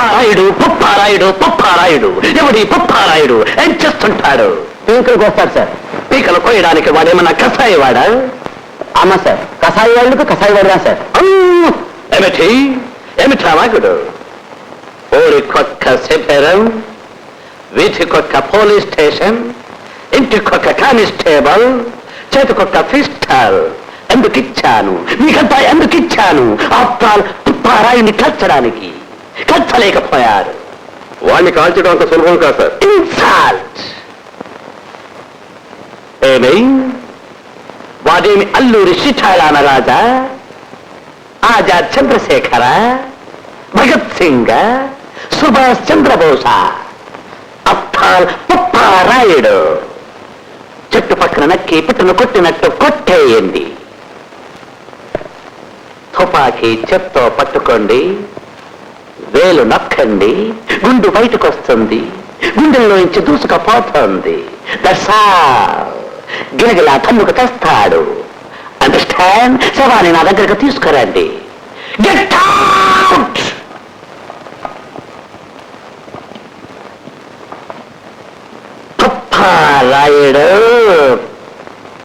పప్పారాయుడు పప్పారాయుడు పప్పారాయుడు. ఎవడి పప్పారాయుడు ఏం చేస్తుంటాడు? పీకలకు వస్తాడు సార్. పీకలు కోయడానికి వాడేమన్నా కషాయి వాడా? అమ్మా సార్, కషాయి వాళ్ళకు కషాయి వాడరా సార్. ఏమిటి ఏమిటా వాగుడు? ఊరికొక్క శిబిరం, వీధికొక్క పోలీస్ స్టేషన్, ఇంటికొక్క కానిస్టేబుల్, చేతికొక్క పిస్టల్. ఎందుకు ఇచ్చాను మీకంతా? ఎందుకు ఇచ్చాను? పప్పారాయుడిని కల్చడానికి. కల్చలేకపోయారు. వాడిని కాల్చడం అంత సులభం కాదు సార్. ఇన్సల్ట్. ఏమి వాడేమి అల్లూరి సీతారామ రాజా, ఆజాద్ చంద్రశేఖర, భగత్ సింగ్, సుభాష్ చంద్రబోస? పప్పారాయుడు. చుట్టుపక్కల నక్కి పుట్టును కొట్టినట్టు కొట్టేయండి. తుపాకీ చెత్తో పట్టుకోండి, వేలు నొక్కండి, గుండు బయటకు వస్తుంది, గుండెల్లోంచి దూసుకుపోతుంది. గిలగిలా తన్నుకు తెస్తాడు. అండర్స్టాండ్? శవాన్ని నా దగ్గరకు తీసుకురండి. Get out. పప్పారాయుడు